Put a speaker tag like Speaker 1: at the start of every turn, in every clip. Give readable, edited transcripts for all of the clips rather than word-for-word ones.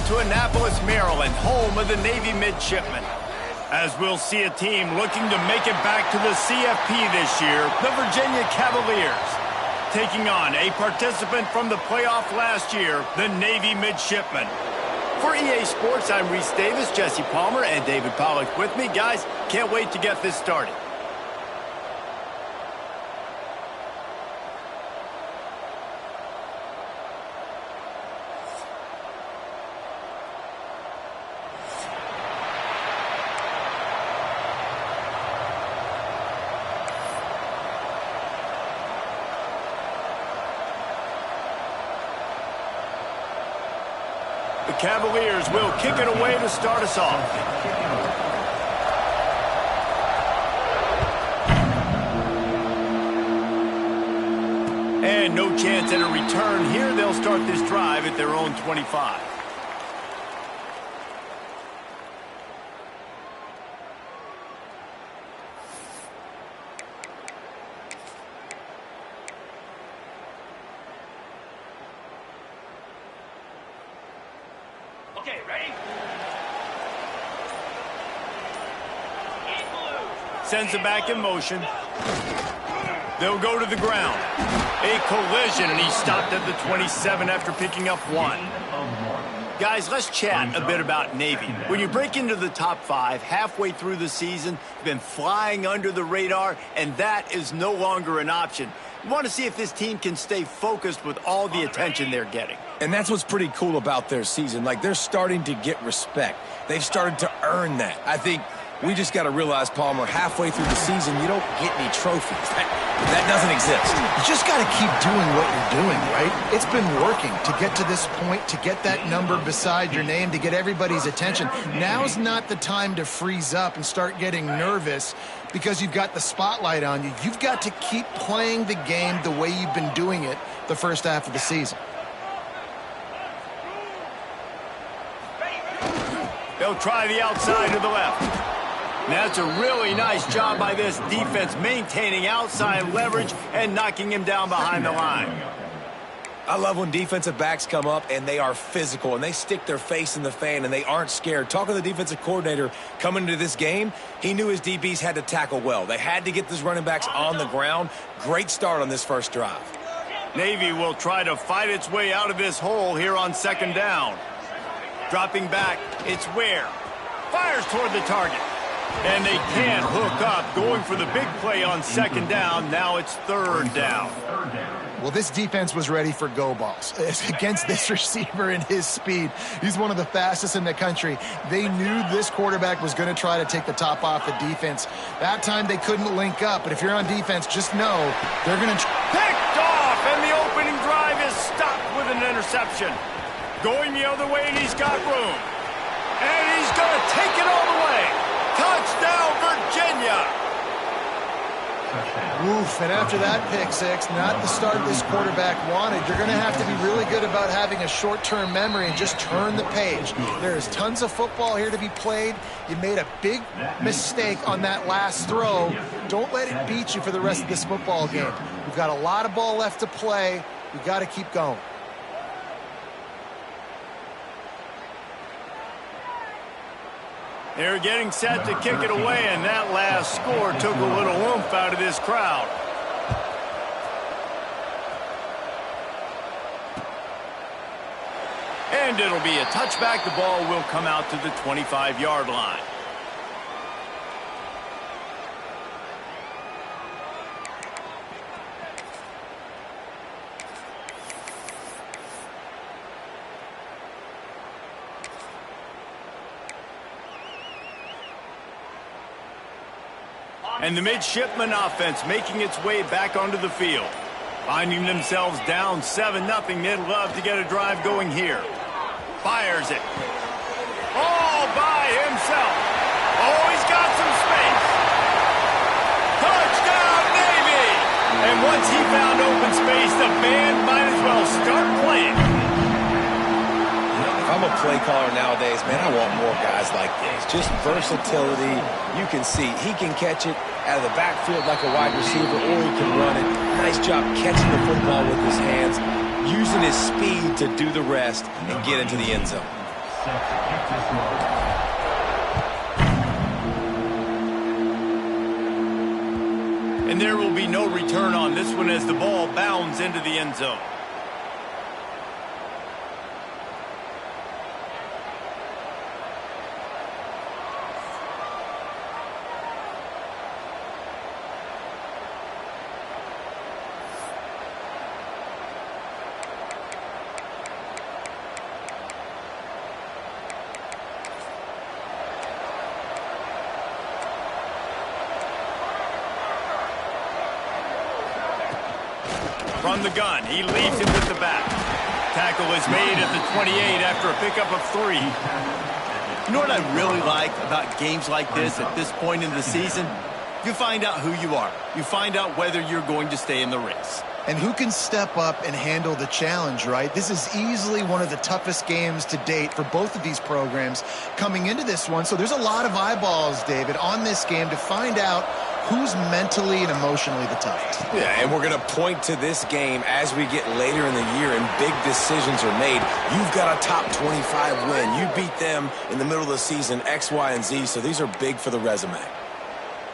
Speaker 1: down to Annapolis, Maryland, home of the Navy midshipmen. As we'll see a team looking to make it back to the CFP this year, the Virginia Cavaliers, taking on a participant from the playoff last year, the Navy midshipmen. For EA Sports, I'm Reese Davis, Jesse Palmer, and David Pollack with me. Guys, can't wait to get this started. The Cavaliers will kick it away to start us off. And no chance at a return here. They'll start this drive at their own 25.
Speaker 2: Okay, ready?
Speaker 1: Sends it back in motion. They'll go to the ground. A collision, and he's stopped at the 27 after picking up one. Guys, let's chat a bit about Navy. When you break into the top 5 halfway through the season, you've been flying under the radar, and that is no longer an option. You want to see if this team can stay focused with all the attention they're getting.
Speaker 3: And that's what's pretty cool about their season. Like, they're starting to get respect. They've started to earn that. I think we just got to realize, Palmer, halfway through the season, you don't get any trophies. That doesn't exist.
Speaker 4: You just got to keep doing what you're doing, right? It's been working to get to this point, to get that number beside your name, to get everybody's attention. Now's not the time to freeze up and start getting nervous because you've got the spotlight on you. You've got to keep playing the game the way you've been doing it the first half of the season.
Speaker 1: They'll try the outside to the left. That's a really nice job by this defense, maintaining outside leverage and knocking him down behind the line.
Speaker 3: I love when defensive backs come up and they are physical and they stick their face in the fan and they aren't scared. Talking to the defensive coordinator coming into this game, he knew his DBs had to tackle well. They had to get these running backs on the ground. Great start on this first drive.
Speaker 1: Navy will try to fight its way out of this hole here on second down. Dropping back, it's Ware. Fires toward the target. And they can't hook up, going for the big play on second down. Now it's third down.
Speaker 4: Well, this defense was ready for go balls. Against this receiver and his speed, he's one of the fastest in the country. They knew this quarterback was going to try to take the top off the defense. That time they couldn't link up, but if you're on defense, just know they're going to...
Speaker 1: Picked off, and the opening drive is stopped with an interception. Going the other way, and he's got room. And he's going to take it all the way. Touchdown, Virginia!
Speaker 4: Oof, and after that pick six, not the start this quarterback wanted. You're going to have to be really good about having a short-term memory and just turn the page. There is tons of football here to be played. You made a big mistake on that last throw. Don't let it beat you for the rest of this football game. We've got a lot of ball left to play. We've got to keep going.
Speaker 1: They're getting set to kick it away, and that last score took a little oomph out of this crowd. And it'll be a touchback. The ball will come out to the 25-yard line. And the midshipman offense making its way back onto the field. Finding themselves down 7-0, they'd love to get a drive going here. Fires it. All by himself. Oh, he's got some space. Touchdown, Navy! And once he found open space, the band might as well start playing.
Speaker 3: If I'm a play caller nowadays, man, I want more guys like this. Just versatility. You can see he can catch it out of the backfield like a wide receiver, or he can run it. Nice job catching the football with his hands, using his speed to do the rest and get into the end zone.
Speaker 1: And there will be no return on this one as the ball bounds into the end zone. From the gun, he leaves it with the back. Tackle is made at the 28 after a pickup of 3.
Speaker 2: You know what I really like about games like this at this point in the season? You find out who you are. You find out whether you're going to stay in the race.
Speaker 4: And who can step up and handle the challenge, right? This is easily one of the toughest games to date for both of these programs coming into this one. So there's a lot of eyeballs, David, on this game to find out who's mentally and emotionally the toughest.
Speaker 3: Yeah, and we're going to point to this game as we get later in the year and big decisions are made. You've got a top 25 win. You beat them in the middle of the season, X, Y, and Z, so these are big for the resume.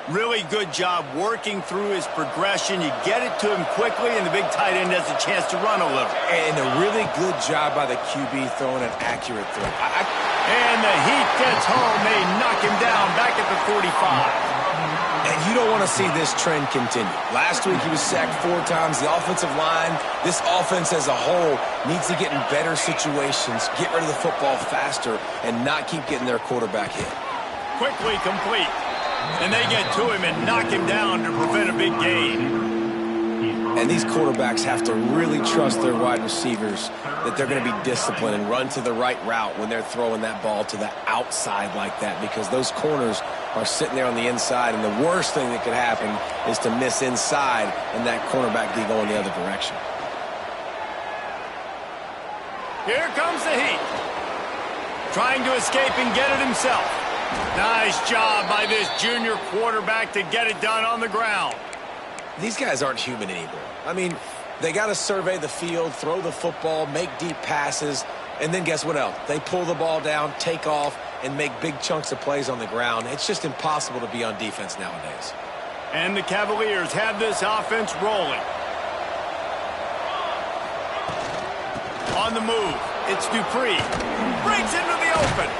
Speaker 1: Really good job working through his progression. You get it to him quickly, and the big tight end has a chance to run a little.
Speaker 3: And a really good job by the QB throwing an accurate throw.
Speaker 1: And the heat gets home. They knock him down back at the 45.
Speaker 3: And you don't want to see this trend continue. Last week he was sacked 4 times. The offensive line, this offense as a whole, needs to get in better situations, get rid of the football faster, and not keep getting their quarterback hit.
Speaker 1: Quickly complete. And they get to him and knock him down to prevent a big gain.
Speaker 3: And these quarterbacks have to really trust their wide receivers that they're going to be disciplined and run to the right route when they're throwing that ball to the outside like that, because those corners are sitting there on the inside, and the worst thing that could happen is to miss inside and that cornerback be going the other direction.
Speaker 1: Here comes the heat. Trying to escape and get it himself. Nice job by this junior quarterback to get it done on the ground.
Speaker 3: These guys aren't human anymore. I mean, they got to survey the field, throw the football, make deep passes, and then guess what else? They pull the ball down, take off, and make big chunks of plays on the ground. It's just impossible to be on defense nowadays.
Speaker 1: And the Cavaliers have this offense rolling. On the move, it's Dupree. Breaks into the open.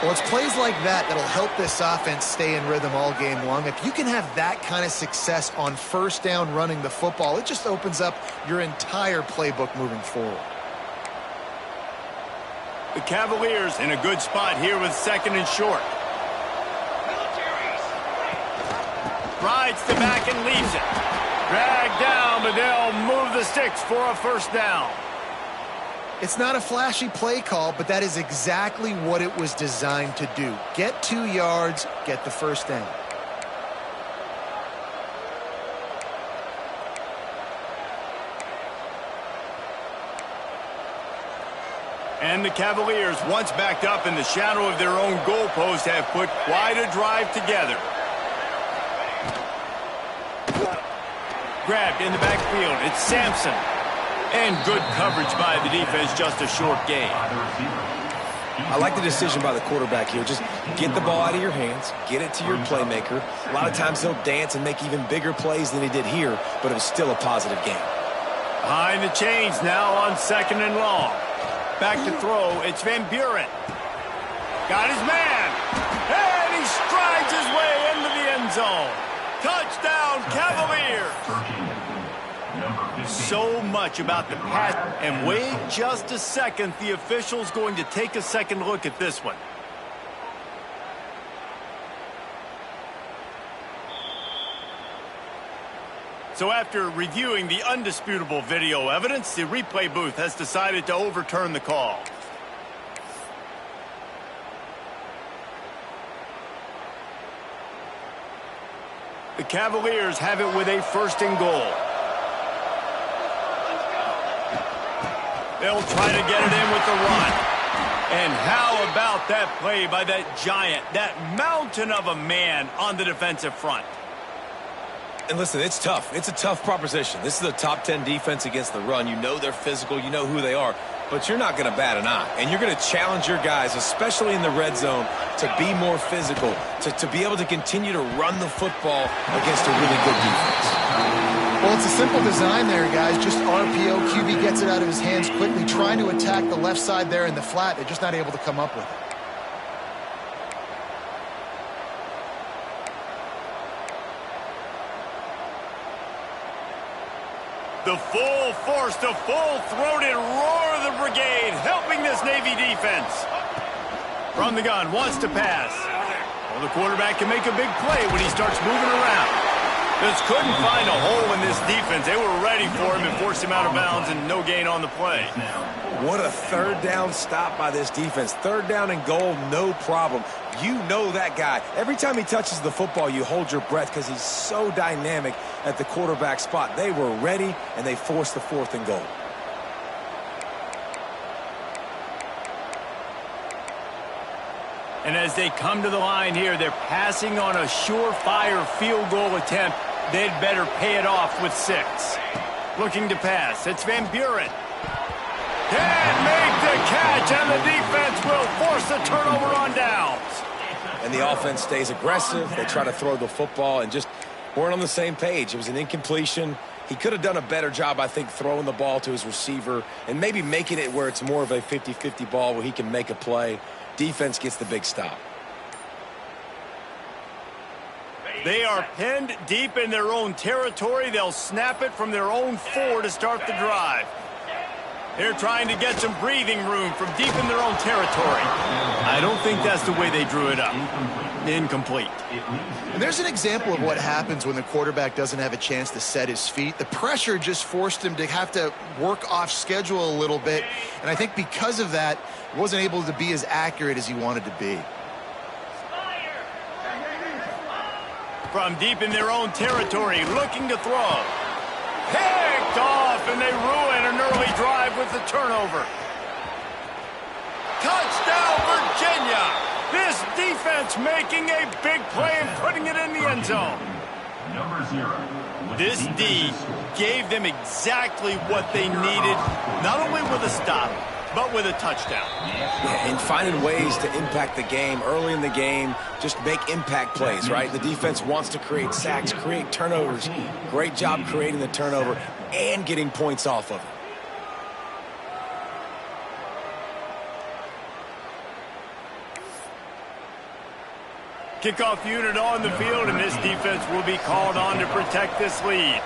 Speaker 4: Well, it's plays like that that'll help this offense stay in rhythm all game long. If you can have that kind of success on first down running the football, it just opens up your entire playbook moving forward.
Speaker 1: The Cavaliers in a good spot here with 2nd and short. Rides the back and leaves it. Dragged down, but they'll move the sticks for a first down.
Speaker 4: It's not a flashy play call, but that is exactly what it was designed to do. Get 2 yards, get the first down.
Speaker 1: And the Cavaliers, once backed up in the shadow of their own goalpost, have put quite a drive together. Grabbed in the backfield. It's Sampson. And good coverage by the defense, just a short gain.
Speaker 3: I like the decision by the quarterback here. Just get the ball out of your hands, get it to your playmaker. A lot of times he'll dance and make even bigger plays than he did here, but it was still a positive game.
Speaker 1: Behind the chains now on 2nd and long. Back to throw, it's Van Buren. Got his man. And he strides his way into the end zone. Touchdown, Cavaliers. So much about the pass. And wait just a second. The official's going to take a second look at this one. So after reviewing the undisputable video evidence, the replay booth has decided to overturn the call. The Cavaliers have it with a 1st and goal. They'll try to get it in with the run. And how about that play by that giant, that mountain of a man on the defensive front?
Speaker 3: And listen, it's tough. It's a tough proposition. This is a top 10 defense against the run. You know they're physical. You know who they are. but you're not going to bat an eye. And you're going to challenge your guys, especially in the red zone, to be more physical, to be able to continue to run the football against a really good defense.
Speaker 4: Well, it's a simple design there, guys. Just RPO. QB gets it out of his hands quickly, trying to attack the left side there in the flat. They're just not able to come up with it.
Speaker 1: The full force, the full-throated roar of the brigade, helping this Navy defense. From the gun, wants to pass. Well, the quarterback can make a big play when he starts moving around. Just couldn't find a hole in this defense. They were ready for him and forced him out of bounds, and no gain on the play.
Speaker 3: What a third down stop by this defense. Third down and goal, no problem. You know that guy. Every time he touches the football, you hold your breath because he's so dynamic at the quarterback spot. They were ready, and they forced the 4th and goal.
Speaker 1: And as they come to the line here, they're passing on a surefire field goal attempt. They'd better pay it off with 6. Looking to pass. It's Van Buren. Can't make the catch, and the defense will force the turnover on downs.
Speaker 3: And the offense stays aggressive. They try to throw the football and just weren't on the same page. It was an incompletion. He could have done a better job, I think, throwing the ball to his receiver and maybe making it where it's more of a 50-50 ball where he can make a play. Defense gets the big stop.
Speaker 1: They are pinned deep in their own territory. They'll snap it from their own 4 to start the drive. They're trying to get some breathing room from deep in their own territory. I don't think that's the way they drew it up. Incomplete.
Speaker 4: And there's an example of what happens when the quarterback doesn't have a chance to set his feet. The pressure just forced him to have to work off schedule a little bit. And I think because of that, he wasn't able to be as accurate as he wanted to be.
Speaker 1: From deep in their own territory, looking to throw. Picked off, and they ruin an early drive with the turnover. Touchdown, Virginia! This defense making a big play and putting it in the end zone. This D gave them exactly what they needed, not only with a stop, but with a touchdown.
Speaker 3: Yeah, and finding ways to impact the game early in the game, just make impact plays, right? The defense wants to create sacks, create turnovers. Great job creating the turnover and getting points off of it.
Speaker 1: Kickoff unit on the field, and this defense will be called on to protect this lead.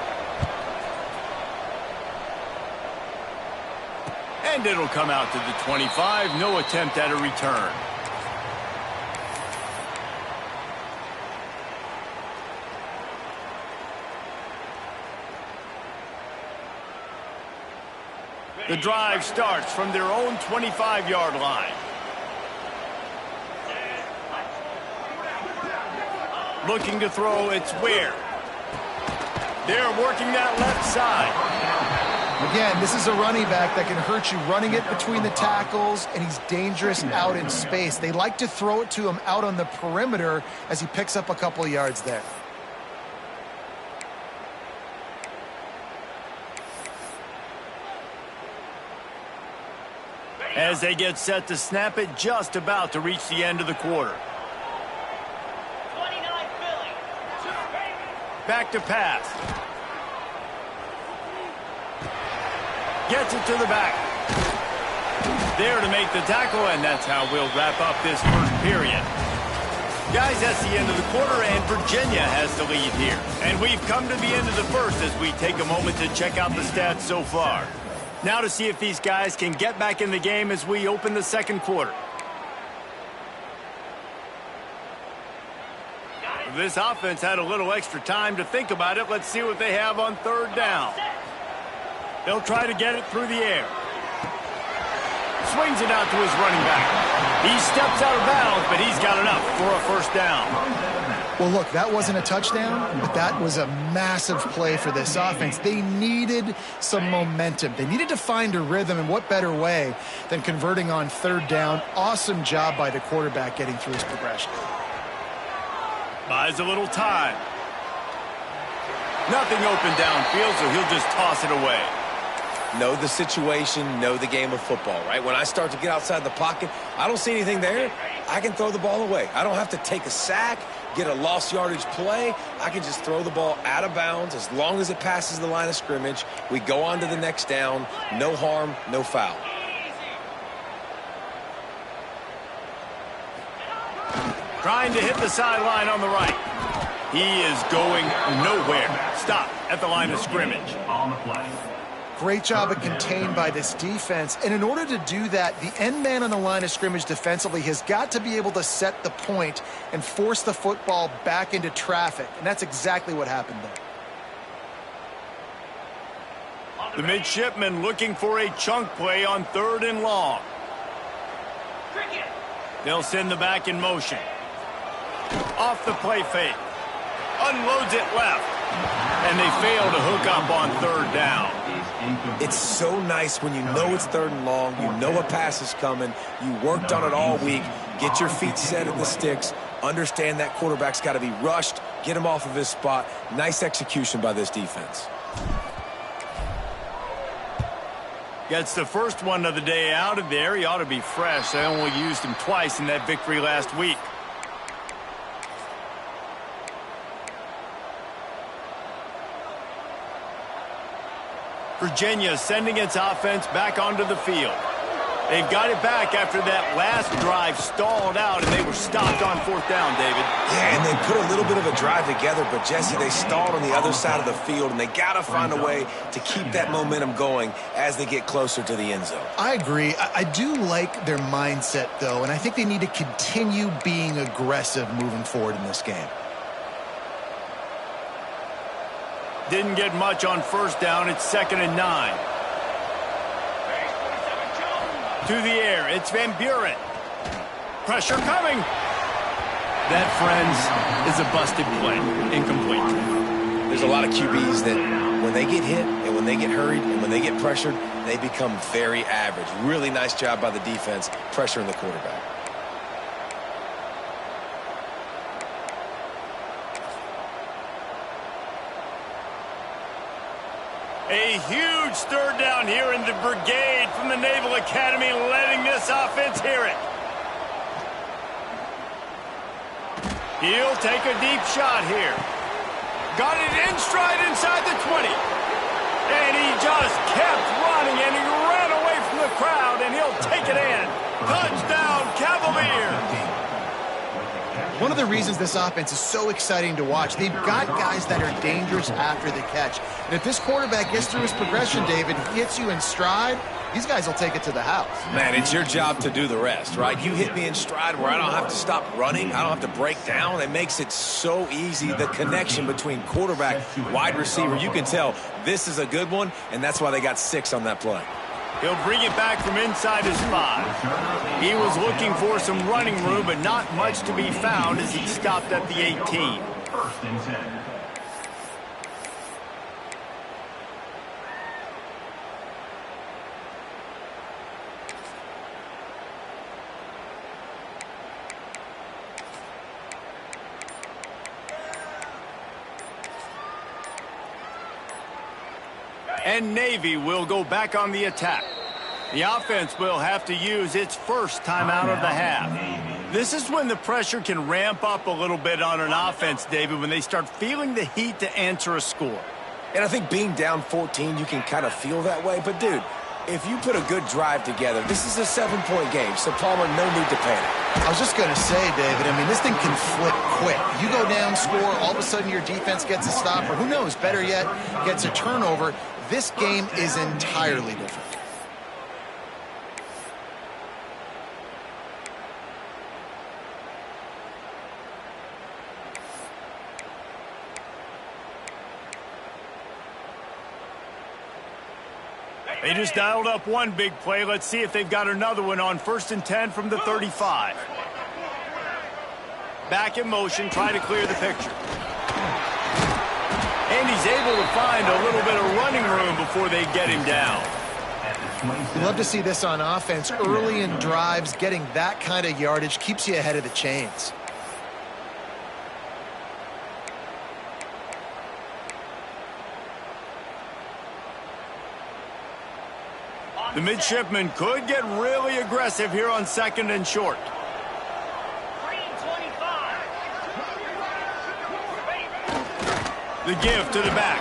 Speaker 1: And it'll come out to the 25. No attempt at a return. The drive starts from their own 25-yard line. Looking to throw, it's Ware. They're working that left side.
Speaker 4: Again, this is a running back that can hurt you running it between the tackles, and he's dangerous out in space. They like to throw it to him out on the perimeter as he picks up a couple of yards there.
Speaker 1: As they get set to snap it, just about to reach the end of the quarter. Back to pass. Gets it to the back. There to make the tackle, and that's how we'll wrap up this first period. Guys, that's the end of the quarter, and Virginia has the lead here. And we've come to the end of the first as we take a moment to check out the stats so far. Now to see if these guys can get back in the game as we open the second quarter. This offense had a little extra time to think about it. Let's see what they have on third down. They'll try to get it through the air. Swings it out to his running back. He steps out of bounds, but he's got enough for a first down.
Speaker 4: Well, look, that wasn't a touchdown, but that was a massive play for this offense. They needed some momentum. They needed to find a rhythm, and what better way than converting on third down. Awesome job by the quarterback getting through his progression.
Speaker 1: Buys a little time. Nothing open downfield, so he'll just toss it away.
Speaker 3: know the situation, know the game of football, right? When I start to get outside the pocket, I don't see anything there, I can throw the ball away. I don't have to take a sack, get a lost yardage play. I can just throw the ball out of bounds as long as it passes the line of scrimmage. We go on to the next down. No harm, no foul.
Speaker 1: Trying to hit the sideline on the right. He is going nowhere. Stop at the line of scrimmage.
Speaker 5: On the play.
Speaker 4: Great job of contained by this defense. And in order to do that, the end man on the line of scrimmage defensively has got to be able to set the point and force the football back into traffic. And that's exactly what happened there.
Speaker 1: The midshipman looking for a chunk play on 3rd and long. They'll send the back in motion. Off the play fake. Unloads it left. And they fail to hook up on 3rd down.
Speaker 3: It's so nice when you know it's 3rd and long, you know a pass is coming, you worked on it all week, get your feet set at the sticks, understand that quarterback's got to be rushed, get him off of his spot. Nice execution by this defense.
Speaker 1: Gets the first one of the day out of there. He ought to be fresh. They only used him twice in that victory last week. Virginia sending its offense back onto the field. They've got it back after that last drive stalled out, and they were stopped on 4th down, David.
Speaker 3: Yeah, and they put a little bit of a drive together, but, Jesse, they stalled on the other side of the field, and they got to find a way to keep that momentum going as they get closer to the end zone.
Speaker 4: I agree. I do like their mindset, though, and I think they need to continue being aggressive moving forward in this game.
Speaker 1: Didn't get much on 1st down. It's 2nd and 9. To the air. It's Van Buren. Pressure coming. That, friends, is a busted play. Incomplete.
Speaker 3: There's a lot of QBs that when they get hit and when they get hurried and when they get pressured, they become very average. Really nice job by the defense pressuring the quarterback.
Speaker 1: A huge 3rd down here in the brigade from the Naval Academy, letting this offense hear it. He'll take a deep shot here. Got it in stride inside the 20. And he just kept running, and he ran away from the crowd, and he'll take it in. Touchdown, Cavaliers.
Speaker 4: One of the reasons this offense is so exciting to watch, they've got guys that are dangerous after the catch. And if this quarterback gets through his progression, David, he hits you in stride, these guys will take it to the house.
Speaker 3: Man, it's your job to do the rest, right? You hit me in stride where I don't have to stop running. I don't have to break down. It makes it so easy. The connection between quarterback, wide receiver, you can tell this is a good one, and that's why they got 6 on that play.
Speaker 1: He'll bring it back from inside his 5. He was looking for some running room, but not much to be found as he stopped at the 18.
Speaker 5: 1st and 10.
Speaker 1: And Navy will go back on the attack. The offense will have to use its first timeout of the half. This is when the pressure can ramp up a little bit on an offense, David, when they start feeling the heat to answer a score.
Speaker 3: And I think being down 14, you can kind of feel that way. But, dude, if you put a good drive together, this is a 7-point game. So, Palmer, no need to panic.
Speaker 4: I was just going to say, David, I mean, this thing can flip quick. You go down, score, all of a sudden your defense gets a stop, or who knows, better yet, gets a turnover. This game is entirely different.
Speaker 1: They just dialed up one big play. Let's see if they've got another one on 1st and 10 from the 35. Back in motion, trying to clear the picture. And he's able to find a little bit of running room before they get him down.
Speaker 4: You love to see this on offense. Early in drives, getting that kind of yardage keeps you ahead of the chains.
Speaker 1: The midshipman could get really aggressive here on 2nd and short. The give to the back.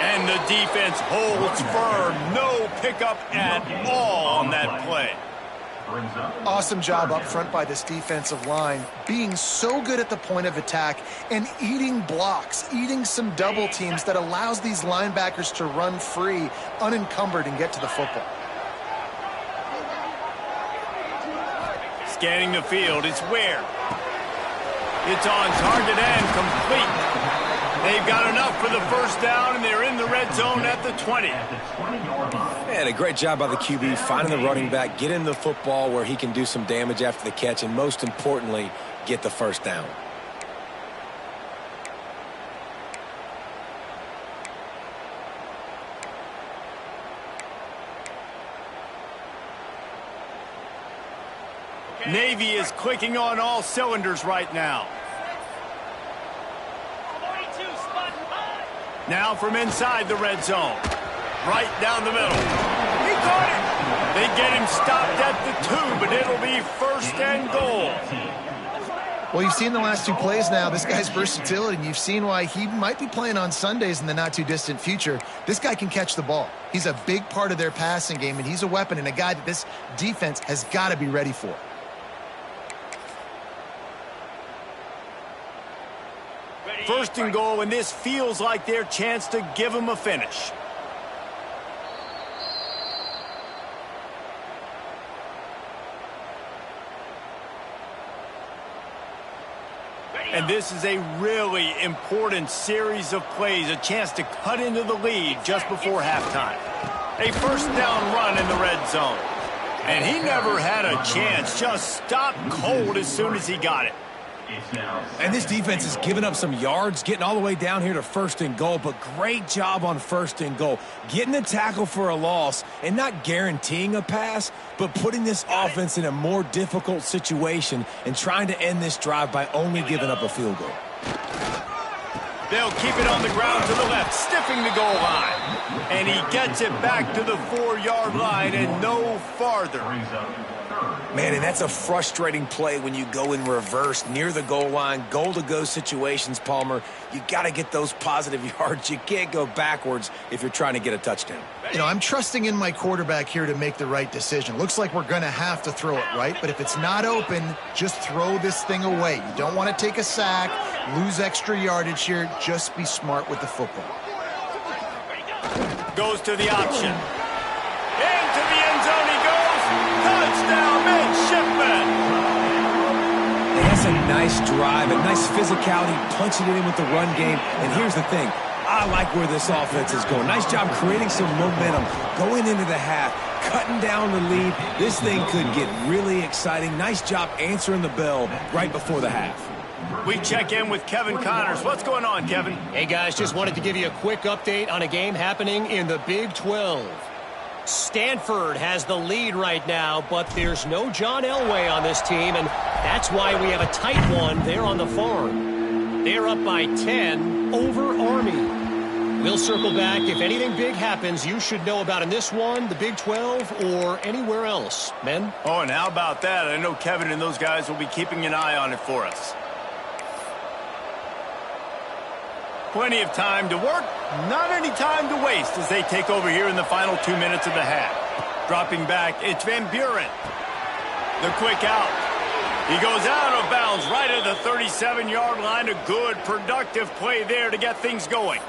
Speaker 1: And the defense holds firm. No pickup at all on that play.
Speaker 4: Awesome job up front by this defensive line, being so good at the point of attack and eating blocks, eating some double teams that allows these linebackers to run free, unencumbered, and get to the football.
Speaker 1: Scanning the field, it's Ware. It's on target and complete. They've got enough for the first down, and they're in the red zone at the 20.
Speaker 3: Man, a great job by the QB finding the running back, getting the football where he can do some damage after the catch, and most importantly, get the first down.
Speaker 1: Navy is clicking on all cylinders right now. Now from inside the red zone. Right down the middle. He caught it. They get him stopped at the 2, but it'll be 1st and goal.
Speaker 4: Well, you've seen the last 2 plays now. This guy's versatility, and you've seen why he might be playing on Sundays in the not-too-distant future. This guy can catch the ball. He's a big part of their passing game, and he's a weapon and a guy that this defense has got to be ready for.
Speaker 1: First and goal, and this feels like their chance to give them a finish. And this is a really important series of plays, a chance to cut into the lead just before halftime. A first down run in the red zone. And he never had a chance, just stopped cold as soon as he got it.
Speaker 3: And this defense is giving up some yards, getting all the way down here to 1st and goal, but great job on 1st and goal. Getting the tackle for a loss and not guaranteeing a pass, but putting this offense in a more difficult situation and trying to end this drive by only giving up a field goal.
Speaker 1: They'll keep it on the ground to the left, stiffing the goal line. And he gets it back to the 4-yard line and no farther.
Speaker 3: Man, and that's a frustrating play when you go in reverse near the goal line, goal-to-go situations, Palmer. You got to get those positive yards. You can't go backwards if you're trying to get a touchdown.
Speaker 4: You know, I'm trusting in my quarterback here to make the right decision. Looks like we're going to have to throw it, right? But if it's not open, just throw this thing away. You don't want to take a sack, lose extra yardage here. Just be smart with the football.
Speaker 1: Goes to the option. Into the end zone he goes. Touchdown, midshipman.
Speaker 3: And that's a nice drive, a nice physicality, punching it in with the run game. And here's the thing. I like where this offense is going. Nice job creating some momentum, going into the half, cutting down the lead. This thing could get really exciting. Nice job answering the bell right before the half.
Speaker 1: We check in with Kevin Connors. What's going on, Kevin?
Speaker 6: Hey, guys, just wanted to give you a quick update on a game happening in the Big 12. Stanford has the lead right now, but there's no John Elway on this team, and that's why we have a tight one there on the farm. They're up by 10 over Army. We'll circle back. If anything big happens, you should know about in this one, the Big 12, or anywhere else. Men?
Speaker 1: Oh, and how about that? I know Kevin and those guys will be keeping an eye on it for us. Plenty of time to work, not any time to waste as they take over here in the final 2 minutes of the half. Dropping back, it's Van Buren. The quick out. He goes out of bounds right at the 37-yard line. A good, productive play there to get things going.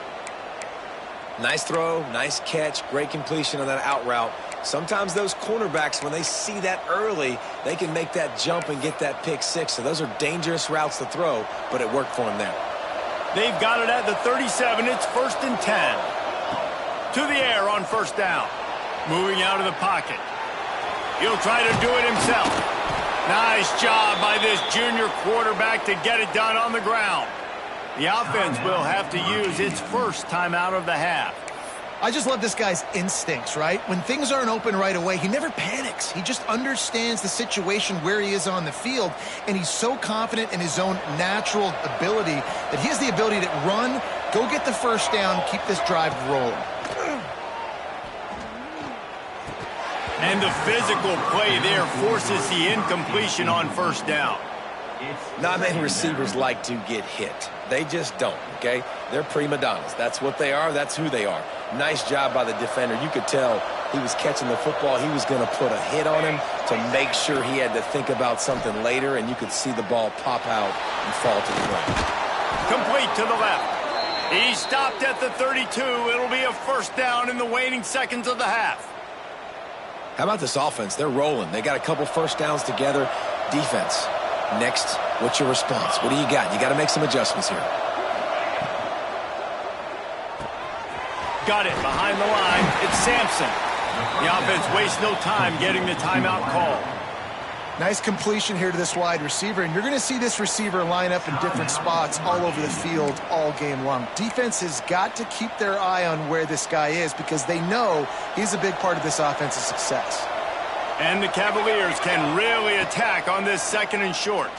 Speaker 3: Nice throw, nice catch, great completion on that out route. Sometimes those cornerbacks, when they see that early, they can make that jump and get that pick six. So those are dangerous routes to throw, but it worked for him there.
Speaker 1: They've got it at the 37. It's 1st and 10. To the air on first down. Moving out of the pocket. He'll try to do it himself. Nice job by this junior quarterback to get it done on the ground. The offense will have to use its first timeout of the half.
Speaker 4: I just love this guy's instincts, right? When things aren't open right away, he never panics. He just understands the situation where he is on the field, and he's so confident in his own natural ability that he has the ability to run, go get the first down, keep this drive rolling.
Speaker 1: And the physical play there forces the incompletion on first down.
Speaker 3: Not many receivers like to get hit. They just don't, okay? They're prima donnas. That's what they are. That's who they are. Nice job by the defender. You could tell he was catching the football. He was going to put a hit on him to make sure he had to think about something later, and you could see the ball pop out and fall to the ground.
Speaker 1: Complete to the left. He stopped at the 32. It'll be a first down in the waning seconds of the half.
Speaker 3: How about this offense? They're rolling. They got a couple first downs together. Defense. Next, what's your response? What do you got? You got to make some adjustments here.
Speaker 1: Got it behind the line. It's Sampson. The offense wastes no time getting the timeout call.
Speaker 4: Nice completion here to this wide receiver, and you're going to see this receiver line up in different spots all over the field all game long. Defense has got to keep their eye on where this guy is because they know he's a big part of this offense's success.
Speaker 1: And the Cavaliers can really attack on this second and short.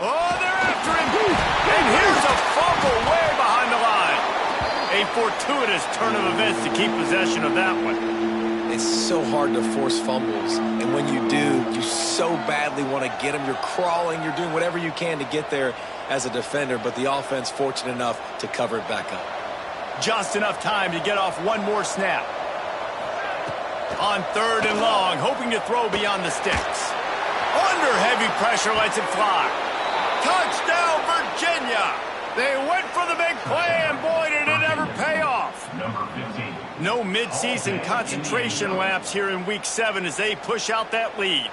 Speaker 1: Oh, they're after him. And here's a fumble way behind the line. A fortuitous turn of events to keep possession of that one.
Speaker 3: It's so hard to force fumbles, and when you do, you so badly want to get them. You're crawling, you're doing whatever you can to get there as a defender, but the offense fortunate enough to cover it back up.
Speaker 1: Just enough time to get off one more snap. On third and long, hoping to throw beyond the sticks. Under heavy pressure, lets it fly. Touchdown, Virginia! They went for the big play, and boy, did it ever pay off.
Speaker 5: Number 15.
Speaker 1: No midseason concentration laps here in Week 7 as they push out that lead.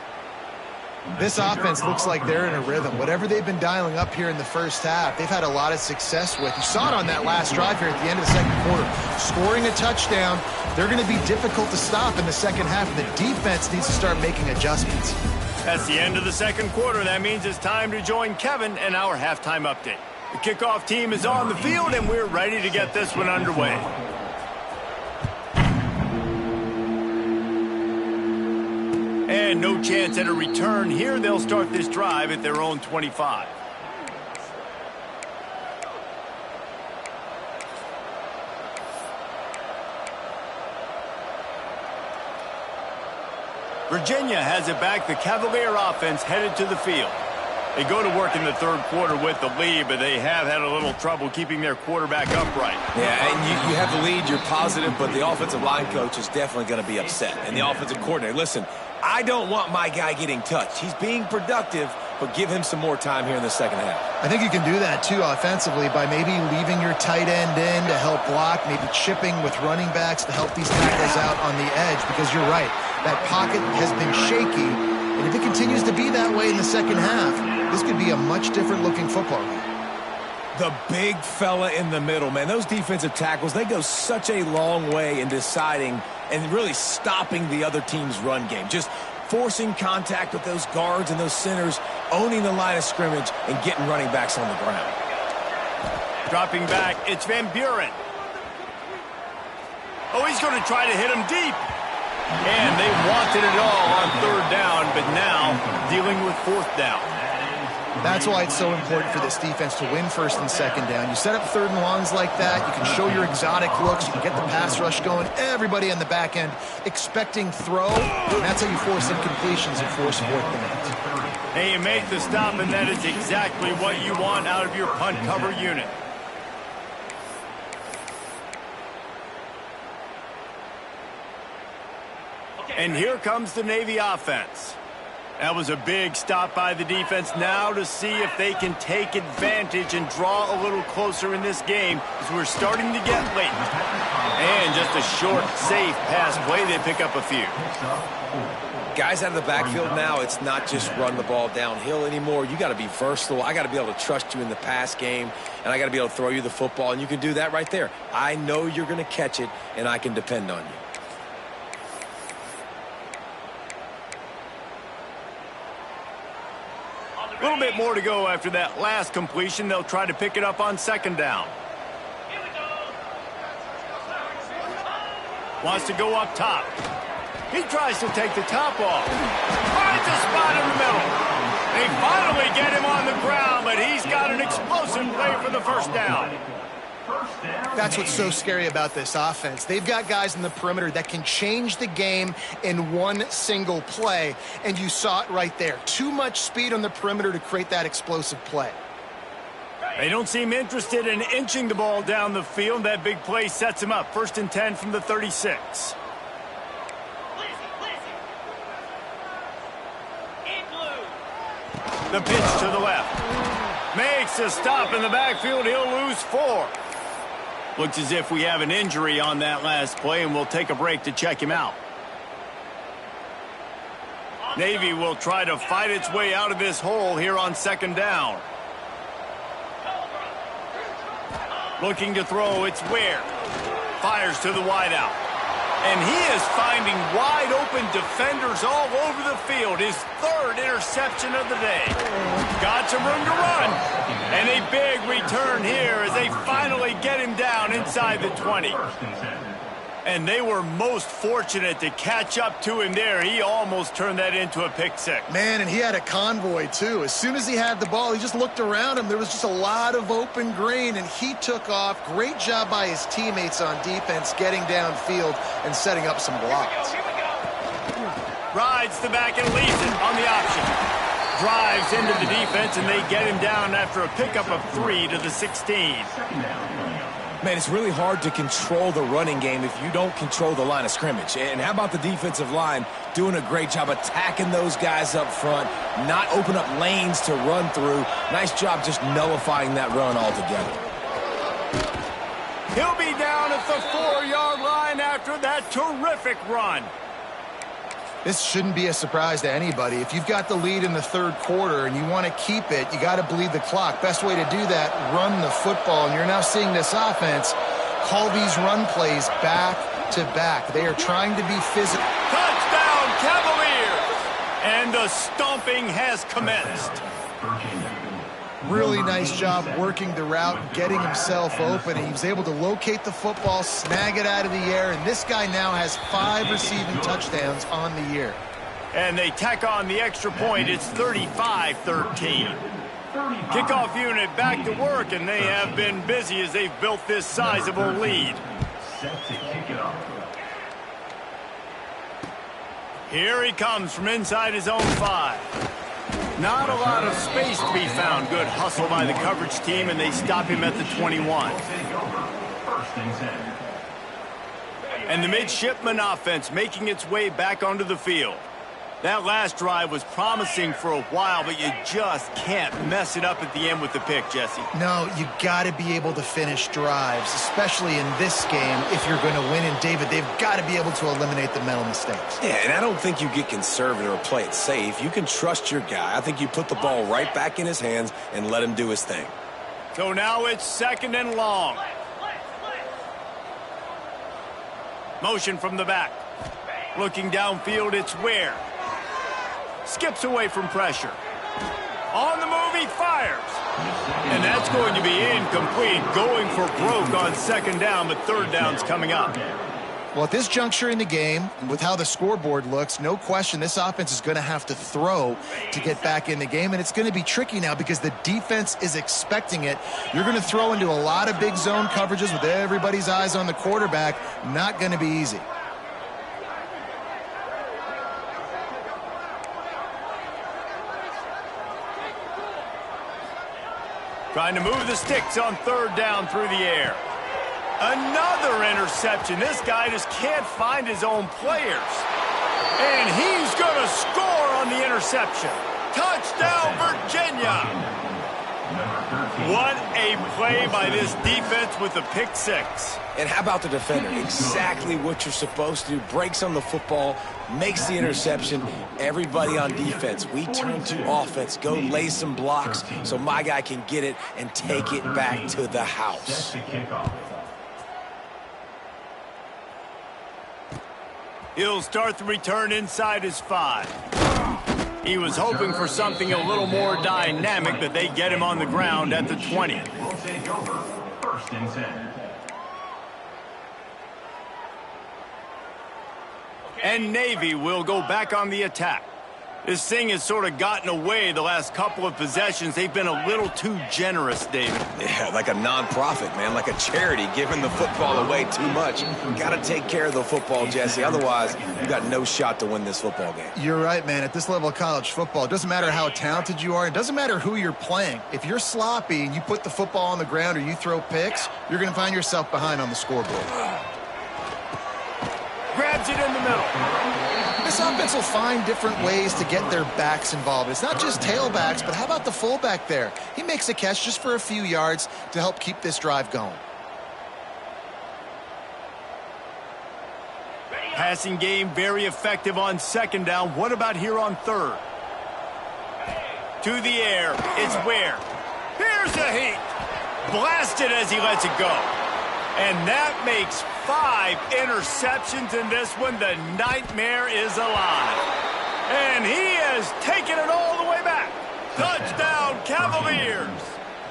Speaker 4: This offense looks like they're in a rhythm. Whatever they've been dialing up here in the first half, they've had a lot of success with. You saw it on that last drive here at the end of the second quarter. Scoring a touchdown, they're going to be difficult to stop in the second half. The defense needs to start making adjustments.
Speaker 1: That's the end of the second quarter. That means it's time to join Kevin and our halftime update. The kickoff team is on the field, and we're ready to get this one underway. And no chance at a return here. They'll start this drive at their own 25. Virginia has it back. The Cavalier offense headed to the field. They go to work in the third quarter with the lead, but they have had a little trouble keeping their quarterback upright.
Speaker 3: Yeah, and you have the lead, you're positive, but the offensive line coach is definitely going to be upset. And the offensive coordinator, listen, I don't want my guy getting touched. He's being productive, but give him some more time here in the second half.
Speaker 4: I think you can do that, too, offensively, by maybe leaving your tight end in to help block, maybe chipping with running backs to help these tackles out on the edge, because you're right. That pocket has been shaky, and if it continues to be that way in the second half, this could be a much different-looking football game.
Speaker 3: The big fella in the middle, man. Those defensive tackles, they go such a long way in deciding and really stopping the other team's run game. Just forcing contact with those guards and those centers, owning the line of scrimmage, and getting running backs on the ground.
Speaker 1: Dropping back, it's Van Buren. Oh, he's going to try to hit him deep. And they wanted it all on third down, but now dealing with fourth down.
Speaker 4: That's why it's so important for this defense to win first and second down. You set up third and longs like that, you can show your exotic looks, you can get the pass rush going, everybody on the back end expecting throw, and that's how you force incompletions and force fourth down.
Speaker 1: Hey, you make the stop, and that is exactly what you want out of your punt cover unit. And here comes the Navy offense. That was a big stop by the defense. Now to see if they can take advantage and draw a little closer in this game as we're starting to get late. And just a short, safe pass play. They pick up a few.
Speaker 3: Guys out of the backfield now, it's not just run the ball downhill anymore. You got to be versatile. I got to be able to trust you in the pass game, and I got to be able to throw you the football, and you can do that right there. I know you're going to catch it, and I can depend on you.
Speaker 1: A little bit more to go after that last completion. They'll try to pick it up on second down. Wants to go up top. He tries to take the top off. Finds a spot in the middle. They finally get him on the ground, but he's got an explosive play for the first down.
Speaker 4: That's what's so scary about this offense. They've got guys in the perimeter that can change the game in one single play, and you saw it right there. Too much speed on the perimeter to create that explosive play.
Speaker 1: They don't seem interested in inching the ball down the field. That big play sets him up. 1st and 10 from the 36. The pitch to the left. Makes a stop in the backfield. He'll lose 4. Looks as if we have an injury on that last play, and we'll take a break to check him out. Navy will try to fight its way out of this hole here on 2nd down. Looking to throw, it's Ware. Fires to the wideout. And he is finding wide-open defenders all over the field. His 3rd interception of the day. Got some room to run. And a big return here as they finally get him down inside the 20. And they were most fortunate to catch up to him there. He almost turned that into a pick 6.
Speaker 4: Man, and he had a convoy, too. As soon as he had the ball, he just looked around him. There was just a lot of open green, and he took off. Great job by his teammates on defense, getting downfield and setting up some blocks.
Speaker 1: Rides the back and leads it on the option. Drives into the defense, and they get him down after a pickup of 3 to the 16.
Speaker 3: Man, it's really hard to control the running game if you don't control the line of scrimmage. And how about the defensive line doing a great job attacking those guys up front, not open up lanes to run through. Nice job just nullifying that run altogether.
Speaker 1: He'll be down at the 4-yard line after that terrific run.
Speaker 4: This shouldn't be a surprise to anybody. If you've got the lead in the 3rd quarter and you want to keep it, you got to bleed the clock. Best way to do that, run the football. And you're now seeing this offense call these run plays back to back. They are trying to be physical.
Speaker 1: Touchdown, Cavaliers! And the stomping has commenced.
Speaker 4: Really nice job working the route, getting himself open. He was able to locate the football, snag it out of the air, and this guy now has 5 receiving touchdowns on the year.
Speaker 1: And they tack on the extra point. It's 35-13. Kickoff unit back to work, and they have been busy as they've built this sizable lead. Here he comes from inside his own 5. Not a lot of space to be found. Good hustle by the coverage team, and they stop him at the 21. And the midshipman offense making its way back onto the field. That last drive was promising for a while, but you just can't mess it up at the end with the pick, Jesse.
Speaker 4: No, you got to be able to finish drives, especially in this game if you're going to win. And, David, they've got to be able to eliminate the mental mistakes.
Speaker 3: Yeah, and I don't think you get conservative or play it safe. You can trust your guy. I think you put the ball right back in his hands and let him do his thing.
Speaker 1: So now it's 2nd and long. Motion from the back. Looking downfield, it's Ware. Skips away from pressure. On the move, he fires. And that's going to be incomplete. Going for broke on 2nd down, but 3rd down's coming up.
Speaker 4: Well, at this juncture in the game, with how the scoreboard looks, no question this offense is going to have to throw to get back in the game, and it's going to be tricky now because the defense is expecting it. You're going to throw into a lot of big zone coverages with everybody's eyes on the quarterback. Not going to be easy.
Speaker 1: Trying to move the sticks on 3rd down through the air. Another interception. This guy just can't find his own players. And he's going to score on the interception. Touchdown, Virginia. What a play by this defense with the pick 6.
Speaker 3: And how about the defender? Exactly what you're supposed to do. Breaks on the football, makes the interception. Everybody on defense, we turn to offense. Go lay some blocks so my guy can get it and take it back to the house.
Speaker 1: He'll start the return inside his 5. He was hoping for something a little more dynamic, but they get him on the ground at the 20.
Speaker 5: We'll take over 1st and 10.
Speaker 1: And Navy will go back on the attack. This thing has sort of gotten away the last couple of possessions. They've been a little too generous, David.
Speaker 3: Yeah, like a non-profit, man, like a charity giving the football away too much. Got to take care of the football, Jesse. Otherwise, you got no shot to win this football game.
Speaker 4: You're right, man. At this level of college football, it doesn't matter how talented you are. It doesn't matter who you're playing. If you're sloppy and you put the football on the ground or you throw picks, you're going to find yourself behind on the scoreboard.
Speaker 1: Grabs it in the middle.
Speaker 4: This offense will find different ways to get their backs involved. It's not just tailbacks, but how about the fullback there? He makes a catch just for a few yards to help keep this drive going.
Speaker 1: Passing game very effective on second down. What about here on third? To the air. It's Ware. Here's a heat. Blasted as he lets it go. And that makes 5 interceptions in this one. The nightmare is alive. And he has taken it all the way back. Touchdown, Cavaliers.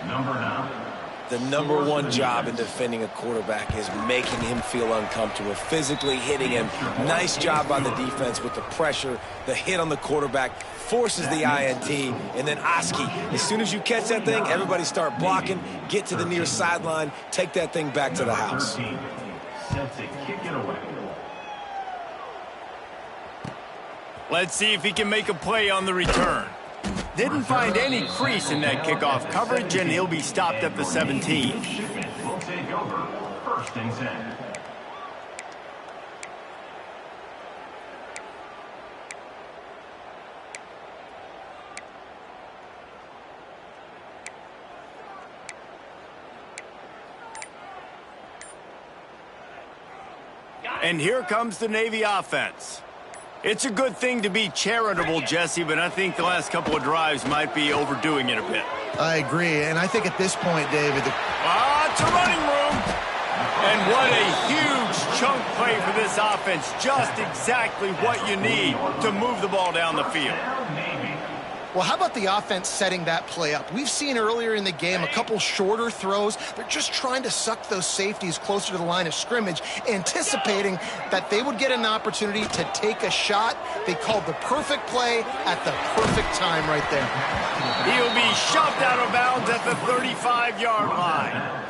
Speaker 5: Number 9.
Speaker 3: The number one job in defending a quarterback is making him feel uncomfortable, physically hitting him. Nice job by the defense with the pressure, the hit on the quarterback, forces the INT, and then Oski. As soon as you catch that thing, everybody start blocking, get to the near sideline, take that thing back to the house.
Speaker 5: Set to kick it away.
Speaker 1: Let's see if he can make a play on the return. Didn't find any crease in that kickoff coverage, and he'll be stopped at the 17.
Speaker 5: Will take over. First and 10.
Speaker 1: And here comes the Navy offense. It's a good thing to be charitable, Jesse, but I think the last couple of drives might be overdoing it a bit.
Speaker 4: I agree, and I think at this point, David...
Speaker 1: It's a running room. And what a huge chunk play for this offense. Just exactly what you need to move the ball down the field.
Speaker 4: Well, how about the offense setting that play up? We've seen earlier in the game a couple shorter throws. They're just trying to suck those safeties closer to the line of scrimmage, anticipating that they would get an opportunity to take a shot. They called the perfect play at the perfect time right there.
Speaker 1: He'll be shoved out of bounds at the 35-yard line.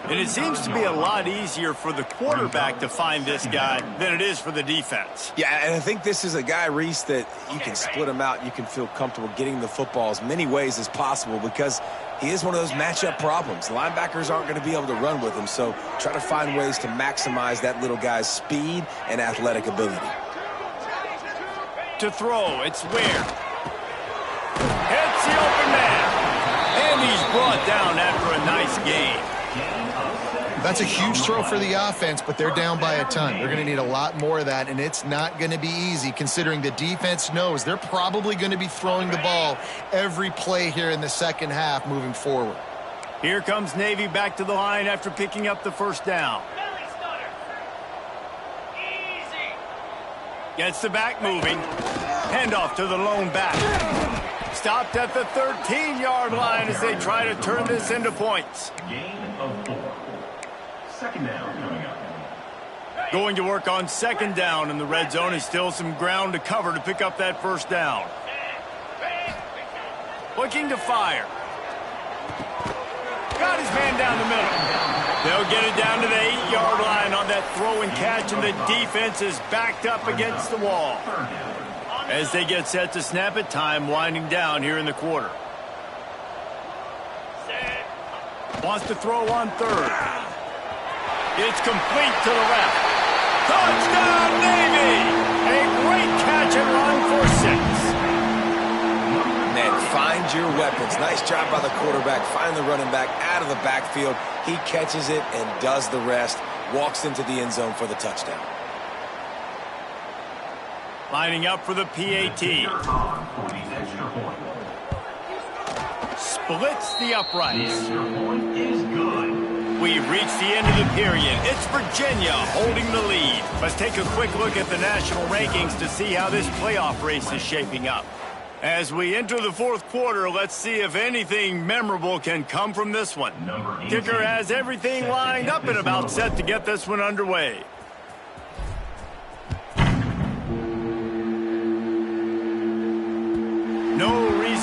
Speaker 1: And it seems to be a lot easier for the quarterback to find this guy than it is for the defense.
Speaker 3: Yeah, and I think this is a guy, Reese, that you can split him out. You can feel comfortable getting the football as many ways as possible because he is one of those matchup problems. Linebackers aren't going to be able to run with him, so try to find ways to maximize that little guy's speed and athletic ability.
Speaker 1: To throw, it's Ware. Hits the open man. And he's brought down after a nice game.
Speaker 4: That's a huge throw for the offense, but they're down by a ton. They're going to need a lot more of that, and it's not going to be easy considering the defense knows they're probably going to be throwing the ball every play here in the second half moving forward.
Speaker 1: Here comes Navy back to the line after picking up the first down. Gets the back moving. Handoff to the lone back. Stopped at the 13-yard line as they try to turn this into points.
Speaker 5: Gain of 4. Second down coming up.
Speaker 1: Going to work on second down in the red zone. Is still some ground to cover to pick up that first down. Looking to fire. Got his man down the middle. They'll get it down to the 8-yard line on that throw and catch, and the defense is backed up against the wall. As they get set to snap it, time winding down here in the quarter. Wants to throw on third. It's complete to the left. Touchdown, Navy! A great catch and run for 6.
Speaker 3: Man, find your weapons. Nice job by the quarterback. Find the running back out of the backfield. He catches it and does the rest. Walks into the end zone for the touchdown.
Speaker 1: Lining up for the PAT. Splits the uprights. We've reached the end of the period. It's Virginia holding the lead. Let's take a quick look at the national rankings to see how this playoff race is shaping up. As we enter the fourth quarter, let's see if anything memorable can come from this one. Kicker has everything lined up and about set to get this one underway.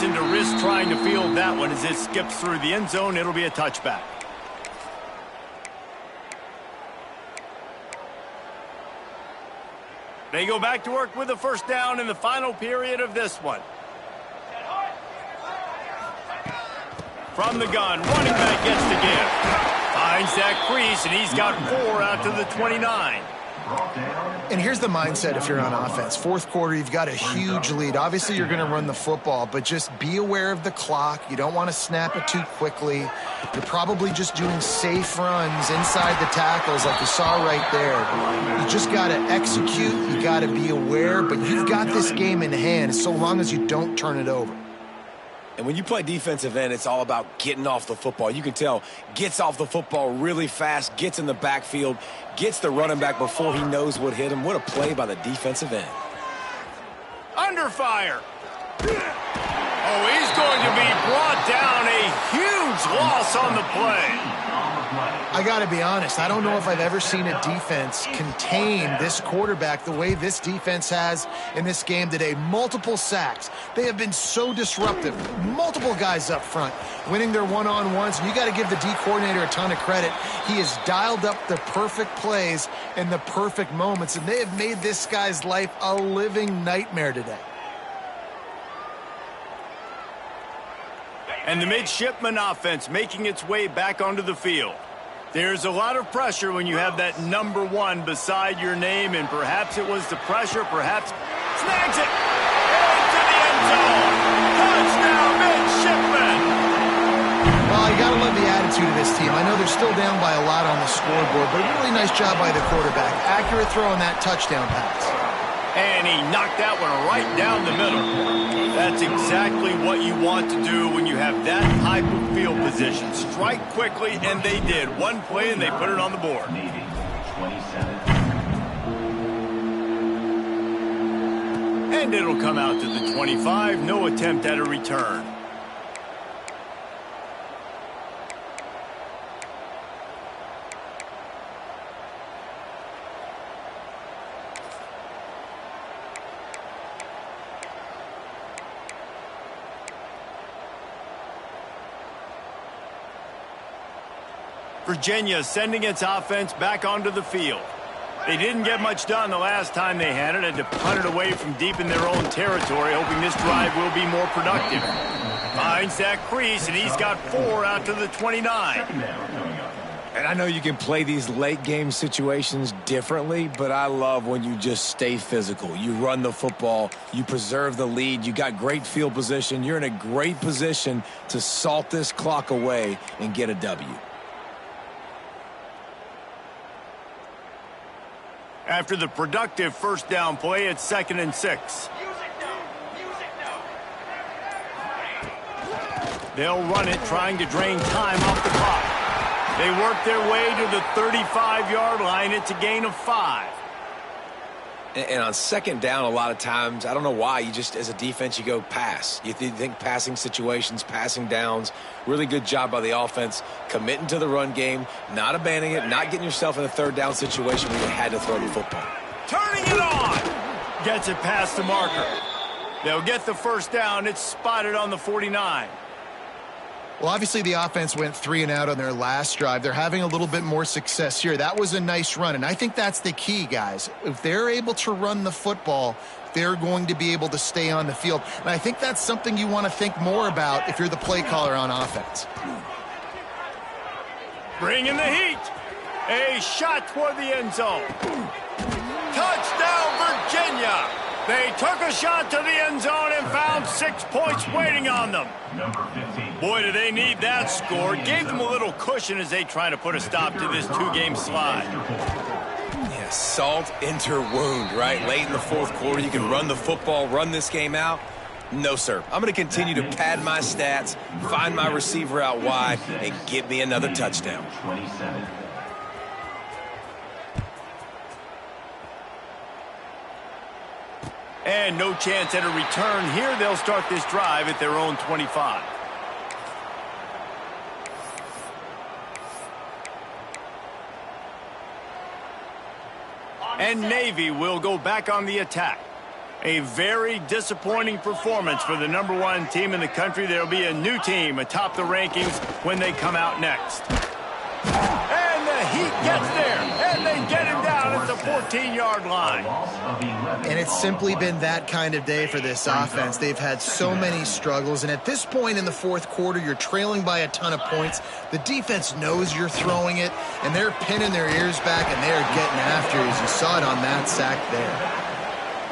Speaker 1: reason to risk trying to field that one. As it skips through the end zone, it'll be a touchback. They go back to work with the first down in the final period of this one. From the gun, running back gets the give. Finds that crease, and he's got 4 out to the 29.
Speaker 4: And here's the mindset if you're on offense. Fourth quarter, you've got a huge lead. Obviously, you're going to run the football, but just be aware of the clock. You don't want to snap it too quickly. You're probably just doing safe runs inside the tackles like you saw right there. You just got to execute. You got to be aware, but you've got this game in hand so long as you don't turn it over.
Speaker 3: And when you play defensive end, it's all about getting off the football. You can tell, gets off the football really fast, gets in the backfield, gets the running back before he knows what hit him. What a play by the defensive end.
Speaker 1: Under fire. Oh, he's going to be brought down. A huge loss on the play.
Speaker 4: I got to be honest, I don't know if I've ever seen a defense contain this quarterback the way this defense has in this game today. Multiple sacks. They have been so disruptive. Multiple guys up front winning their one-on-ones. And you got to give the D coordinator a ton of credit. He has dialed up the perfect plays and the perfect moments, and they have made this guy's life a living nightmare today.
Speaker 1: And the midshipman offense making its way back onto the field. There's a lot of pressure when you have that number 1 beside your name, and perhaps it was the pressure, perhaps snags it into the end zone. Touchdown, midshipman.
Speaker 4: Well, you got to love the attitude of this team. I know they're still down by a lot on the scoreboard, but a really nice job by the quarterback. Accurate throw on that touchdown pass.
Speaker 1: And he knocked that one right down the middle. That's exactly what you want to do when you have that type of field position. Strike quickly, and they did. One play, and they put it on the board. And it'll come out to the 25. No attempt at a return. Virginia sending its offense back onto the field. They didn't get much done the last time they had it. Had to punt it away from deep in their own territory, hoping this drive will be more productive. Finds that crease, and he's got 4 out to the 29.
Speaker 3: And I know you can play these late game situations differently, but I love when you just stay physical. You run the football, you preserve the lead, you got great field position. You're in a great position to salt this clock away and get a W.
Speaker 1: After the productive first down play, it's 2nd and 6. They'll run it, trying to drain time off the clock. They work their way to the 35-yard line. It's a gain of 5.
Speaker 3: And on 2nd down, a lot of times, I don't know why, you just, as a defense, you go pass. You think passing situations, passing downs. Really good job by the offense, committing to the run game, not abandoning it, not getting yourself in a 3rd down situation where you had to throw the football.
Speaker 1: Turning it on. Gets it past the marker. They'll get the first down. It's spotted on the 49.
Speaker 4: Well, obviously the offense went 3 and out on their last drive. They're having a little bit more success here. That was a nice run, and I think that's the key, guys. If they're able to run the football, they're going to be able to stay on the field. And I think that's something you want to think more about if you're the play caller on offense.
Speaker 1: Bringing the heat. A shot toward the end zone. Touchdown, Virginia. They took a shot to the end zone and found 6 points waiting on them. Boy, do they need that score. Gave them a little cushion as they try to put a stop to this 2-game slide.
Speaker 3: Yeah, salt into wound, right? Late in the 4th quarter, you can run the football, run this game out. No, sir. I'm going to continue to pad my stats, find my receiver out wide, and get me another touchdown.
Speaker 1: And no chance at a return here. They'll start this drive at their own 25. And Navy will go back on the attack. A very disappointing performance for the #1 team in the country. There will be a new team atop the rankings when they come out next. And the Heat gets there, and they get him down at the 14-yard line.
Speaker 4: And it's simply been that kind of day for this offense. They've had so many struggles, and at this point in the fourth quarter, you're trailing by a ton of points. The defense knows you're throwing it, and they're pinning their ears back, and they are getting after you, as you saw it on that sack there.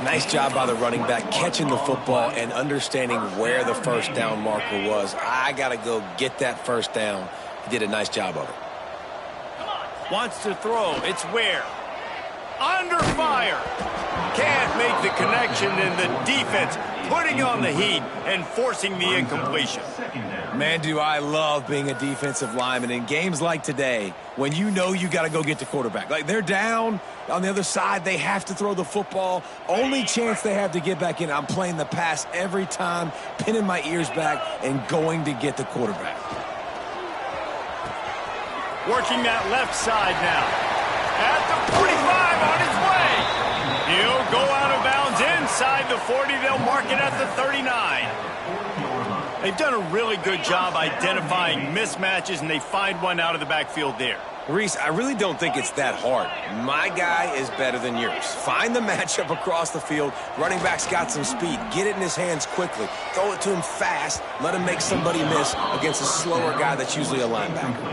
Speaker 3: Nice job by the running back catching the football and understanding where the first down marker was. I got to go get that first down. He did a nice job of it.
Speaker 1: Wants to throw. It's Ware. Under fire. Can't make the connection, and the defense putting on the heat and forcing the incompletion.
Speaker 3: Man, do I love being a defensive lineman in games like today when you know you got to go get the quarterback. Like, they're down on the other side. They have to throw the football. Only chance they have to get back in. I'm playing the pass every time, pinning my ears back and going to get the quarterback.
Speaker 1: Working that left side now. At the 45 on his way. He'll go out of bounds inside the 40. They'll mark it at the 39. They've done a really good job identifying mismatches, and they find one out of the backfield there.
Speaker 3: Reese, I really don't think it's that hard. My guy is better than yours. Find the matchup across the field. Running back's got some speed. Get it in his hands quickly. Throw it to him fast. Let him make somebody miss against a slower guy that's usually a linebacker.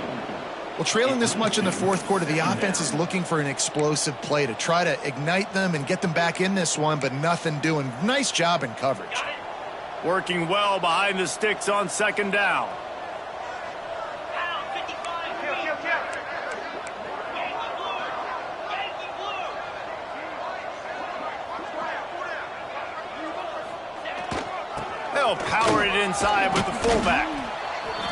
Speaker 4: Well, trailing this much in the fourth quarter, the offense is looking for an explosive play to try to ignite them and get them back in this one, but nothing doing. Nice job in coverage.
Speaker 1: Working well behind the sticks on second down. They'll power it inside with the fullback.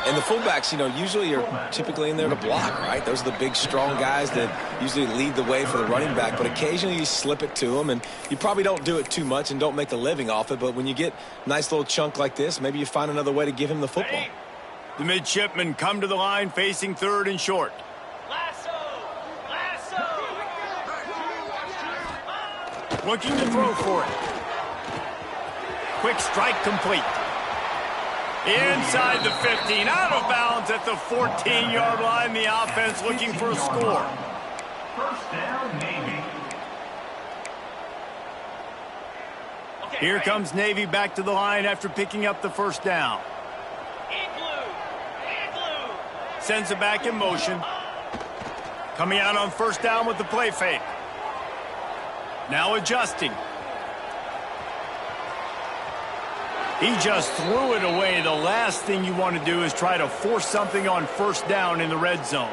Speaker 3: And the fullbacks, usually are typically in there to block, right? Those are the big, strong guys that usually lead the way for the running back. But occasionally you slip it to them, and you probably don't do it too much and don't make a living off it. But when you get a nice little chunk like this, maybe you find another way to give him the football.
Speaker 1: The midshipmen come to the line facing third and short. Looking to throw for it. Quick strike complete. Inside the 15, out of bounds at the 14-yard line. The offense looking for a score.
Speaker 5: First down, Navy.
Speaker 1: Here comes Navy back to the line after picking up the first down. Sends it back in motion. Coming out on first down with the play fake. Now adjusting. He just threw it away. The last thing you want to do is try to force something on first down in the red zone.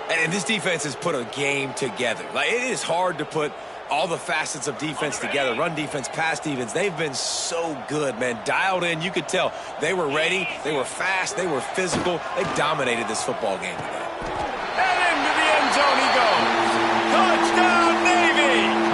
Speaker 3: And this defense has put a game together. Like, it is hard to put all the facets of defense together. Run defense, pass defense. They've been so good, man. Dialed in. You could tell they were ready. They were fast. They were physical. They dominated this football game today.
Speaker 1: And into the end zone he goes. Touchdown, Navy!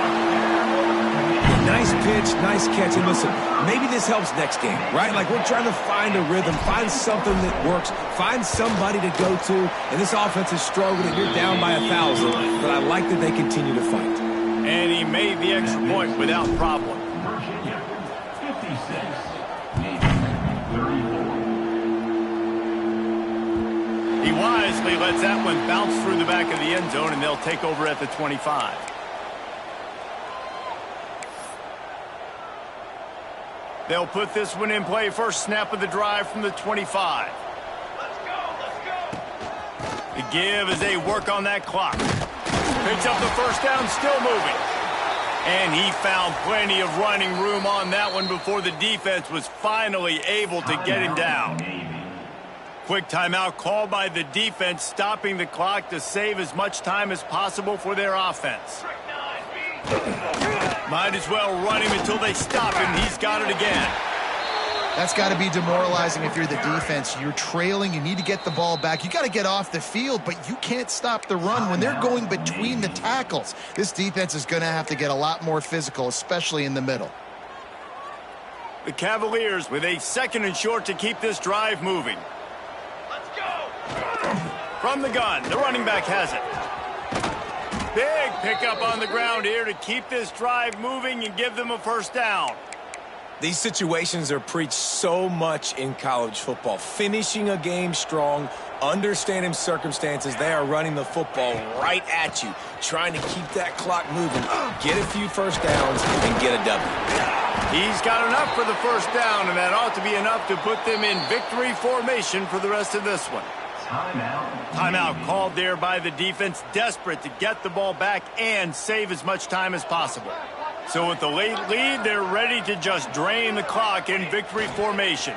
Speaker 3: Nice pitch, nice catch. And listen, maybe this helps next game, right? Like, we're trying to find a rhythm, find something that works, find somebody to go to. And this offense is struggling, and you're down by 1,000. But I like that they continue to fight.
Speaker 1: And he made the extra point without problem.
Speaker 5: Virginia, 56. Navy, 34.
Speaker 1: He wisely lets that one bounce through the back of the end zone, and they'll take over at the 25. They'll put this one in play. First snap of the drive from the 25. Let's go. The give as they work on that clock. Picks up the first down, still moving. And he found plenty of running room on that one before the defense was finally able to get him down. Quick timeout called by the defense, stopping the clock to save as much time as possible for their offense. Might as well run him until they stop him. He's got it again.
Speaker 4: That's got to be demoralizing if you're the defense. You're trailing. You need to get the ball back. You got to get off the field, but you can't stop the run when they're going between the tackles. This defense is going to have to get a lot more physical, especially in the middle.
Speaker 1: The Cavaliers with a second and short to keep this drive moving. Let's go. From the gun, the running back has it. Big pickup on the ground here to keep this drive moving and give them a first down.
Speaker 3: These situations are preached so much in college football. Finishing a game strong, understanding circumstances. They are running the football right at you, trying to keep that clock moving, get a few first downs, and get a W.
Speaker 1: He's got enough for the first down, and that ought to be enough to put them in victory formation for the rest of this one. Timeout called there by the defense, desperate to get the ball back and save as much time as possible. So with the late lead, they're ready to just drain the clock in victory formation.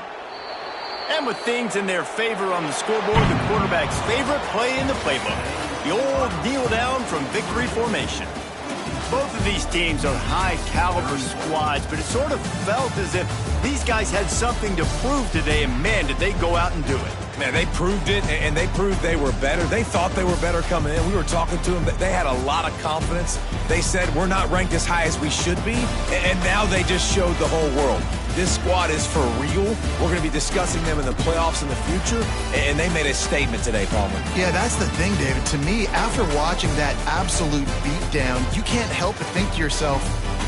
Speaker 1: And with things in their favor on the scoreboard, the quarterback's favorite play in the playbook, the old kneel down from victory formation. Both of these teams are high-caliber squads, but it sort of felt as if these guys had something to prove today, and man, did they go out and do it.
Speaker 3: Man, they proved it, and they proved they were better. They thought they were better coming in. We were talking to them. They had a lot of confidence. They said, we're not ranked as high as we should be, and now they just showed the whole world. This squad is for real. We're going to be discussing them in the playoffs in the future, and they made a statement today, Palmer.
Speaker 4: Yeah, that's the thing, David. To me, after watching that absolute beatdown, you can't help but think to yourself,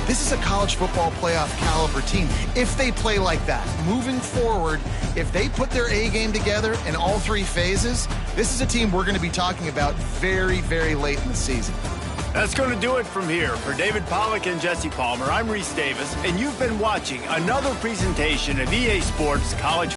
Speaker 4: this is a college football playoff caliber team. If they play like that, moving forward, if they put their A game together in all three phases, this is a team we're going to be talking about very, very late in the season.
Speaker 1: That's going to do it from here. For David Pollack and Jesse Palmer, I'm Reese Davis, and you've been watching another presentation of EA Sports College